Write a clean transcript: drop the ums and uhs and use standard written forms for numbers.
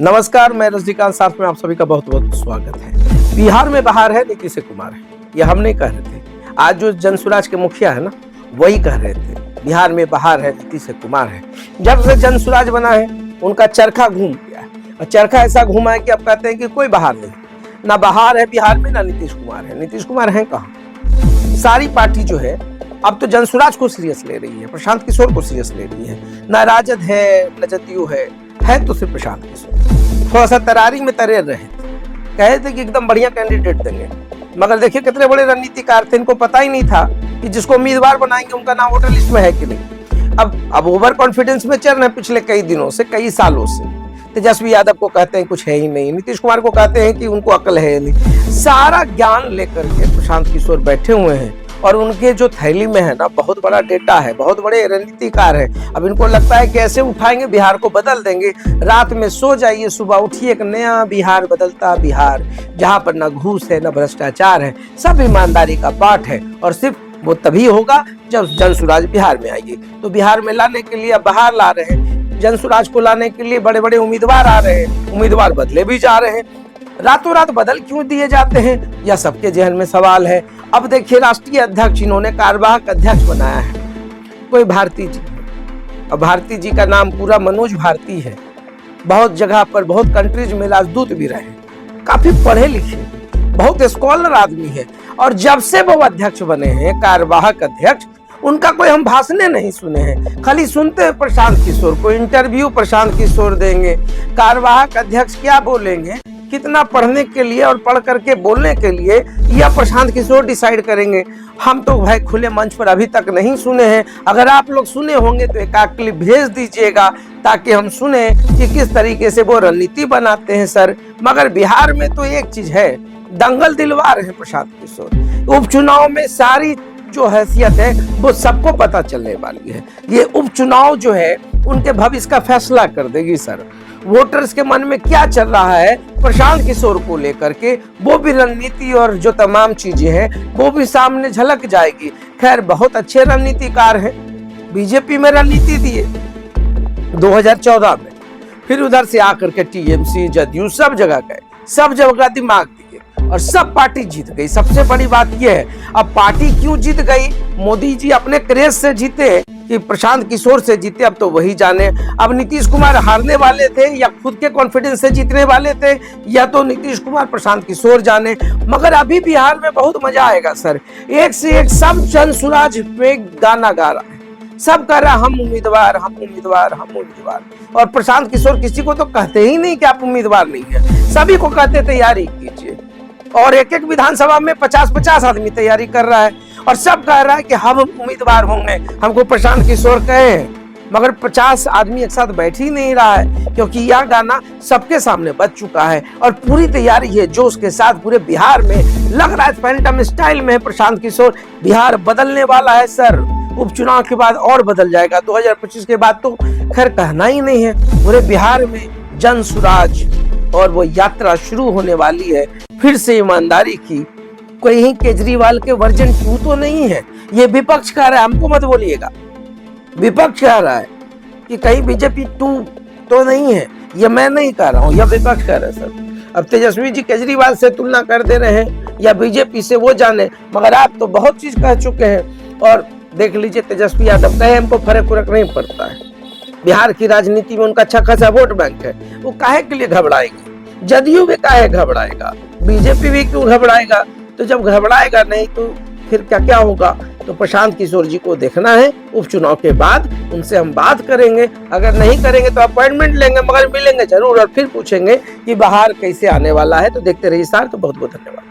नमस्कार, मैं रजनीकांत साथ में आप सभी का बहुत बहुत स्वागत है। बिहार में बहार है, नीतीश कुमार है, ये हम नहीं कह रहे थे। आज जो जनसुराज के मुखिया है ना, वही कह रहे थे बिहार में बहार है, नीतीश कुमार है। जब से जनसुराज बना है उनका चरखा घूम गया है, और चरखा ऐसा घूमा है कि अब कहते हैं कि कोई बहार नहीं, ना बहार है बिहार में, ना नीतीश कुमार है। नीतीश कुमार है कहाँ? सारी पार्टी जो है अब तो जनसुराज को सीरियस ले रही है, प्रशांत किशोर को सीरियस ले रही है। ना राजद है, न जदयू है तो सिर्फ प्रशांत किशोर। थोड़ा सा तरारी में तरे रहे, कहे थे कि एकदम बढ़िया कैंडिडेट देंगे, मगर देखिए कितने बड़े रणनीतिकार थे, इनको पता ही नहीं था कि जिसको उम्मीदवार बनाएंगे उनका नाम वोटर लिस्ट में है कि नहीं। अब ओवर कॉन्फिडेंस में चल रहे हैं पिछले कई दिनों से, कई सालों से। तेजस्वी यादव को कहते हैं कुछ है ही नहीं, नीतीश कुमार को कहते हैं कि उनको अकल है नहीं। सारा ज्ञान लेकर के प्रशांत किशोर बैठे हुए हैं, और उनके जो थैली में है ना बहुत बड़ा डेटा है, बहुत बड़े रणनीतिकार है। अब इनको लगता है कि ऐसे उठाएंगे बिहार को बदल देंगे। रात में सो जाइए, सुबह उठिए, एक नया बिहार, बदलता बिहार, जहां पर न घूस है न भ्रष्टाचार है, सब ईमानदारी का पाठ है। और सिर्फ वो तभी होगा जब जनसुराज बिहार में आएगी। तो बिहार में लाने के लिए बाहर ला रहे हैं, जनसुराज को लाने के लिए बड़े बड़े उम्मीदवार आ रहे हैं, उम्मीदवार बदले भी जा रहे हैं। रातों रात बदल क्यों दिए जाते हैं, यह सबके जहन में सवाल है। अब देखिए राष्ट्रीय अध्यक्ष इन्होंने कार्यवाहक अध्यक्ष बनाया है, कोई भारती जी। अब भारती जी का नाम पूरा मनोज भारती है। बहुत जगह पर, बहुत कंट्रीज में राजदूत भी रहे, काफी पढ़े लिखे, बहुत स्कॉलर आदमी है। और जब से वो अध्यक्ष बने हैं, कार्यवाहक अध्यक्ष, उनका कोई हम भाषण नहीं सुने हैं। खाली सुनते हैं प्रशांत किशोर को, इंटरव्यू प्रशांत किशोर देंगे। कार्यवाहक अध्यक्ष क्या बोलेंगे, कितना पढ़ने के लिए और पढ़ करके बोलने के लिए, यह प्रशांत किशोर डिसाइड करेंगे। हम तो भाई खुले मंच पर अभी तक नहीं सुने हैं। अगर आप लोग सुने होंगे तो एक आध क्लिप भेज दीजिएगा, ताकि हम सुने कि किस तरीके से वो रणनीति बनाते हैं सर। मगर बिहार में तो एक चीज है, दंगल दिलवार है प्रशांत किशोर। उपचुनाव में सारी जो हैसियत है वो सबको पता चलने वाली है। ये उपचुनाव जो है उनके भविष्य का फैसला कर देगी सर। वोटर्स के मन में क्या चल रहा है प्रशांत किशोर को लेकर के, वो भी रणनीति और जो तमाम चीजें हैं वो भी सामने झलक जाएगी। खैर, बहुत अच्छे रणनीतिकार हैं, बीजेपी में रणनीति दिए 2014 में, फिर उधर से आकर के टीएमसी, जदयू सब जगह गए, सब जगह दिमाग दिए और सब पार्टी जीत गई। सबसे बड़ी बात यह है, अब पार्टी क्यों जीत गई, मोदी जी अपने क्रेज से जीते कि प्रशांत किशोर से जीते, अब तो वही जाने। अब नीतीश कुमार हारने वाले थे या खुद के कॉन्फिडेंस से जीतने वाले थे, या तो नीतीश कुमार प्रशांत किशोर जाने। मगर अभी बिहार में बहुत मजा आएगा सर। एक से एक सब जनसुराज पे गाना गा रहा है, सब कह रहा है हम उम्मीदवार, हम उम्मीदवार, हम उम्मीदवार। और प्रशांत किशोर किसी को तो कहते ही नहीं कि आप उम्मीदवार नहीं है, सभी को कहते तैयारी कीजिए। और एक एक विधानसभा में 50-50 आदमी तैयारी कर रहा है, और सब कह रहा है कि हम उम्मीदवार होंगे, हमको प्रशांत किशोर कहे। मगर 50 आदमी एक साथ बैठ ही नहीं रहा है, क्योंकि यह गाना सबके सामने बज चुका है। और पूरी तैयारी है जोश के साथ पूरे बिहार में, लग रहा है फैंटम स्टाइल में है प्रशांत किशोर। बिहार बदलने वाला है सर, उपचुनाव के बाद और बदल जाएगा। 2025 के बाद तो खैर कहना ही नहीं है। पूरे बिहार में जनसुराज और वो यात्रा शुरू होने वाली है, फिर से ईमानदारी की। कहीं केजरीवाल के वर्जन 2 तो नहीं है, ये विपक्ष कह रहा है, हमको मत बोलिएगा। विपक्ष कह रहा है कि कहीं बीजेपी 2 तो नहीं है, ये मैं नहीं कह रहा हूँ, यह विपक्ष कह रहा है सर। अब तेजस्वी जी केजरीवाल से तुलना कर दे रहे हैं या बीजेपी से, वो जाने, मगर आप तो बहुत चीज कह चुके हैं। और देख लीजिए तेजस्वी यादव कहे हमको फर्क नहीं पड़ता है, बिहार की राजनीति में उनका अच्छा खासा वोट बैंक है, वो काहे के लिए घबराएगी। जदयू भी काहे घबराएगा, बीजेपी भी क्यों घबराएगा। तो जब घबराएगा नहीं तो फिर क्या क्या होगा। तो प्रशांत किशोर जी को देखना है, उपचुनाव के बाद उनसे हम बात करेंगे। अगर नहीं करेंगे तो अपॉइंटमेंट लेंगे, मगर मिलेंगे जरूर और फिर पूछेंगे कि बाहर कैसे आने वाला है। तो देखते रहिए सार। तो बहुत बहुत धन्यवाद।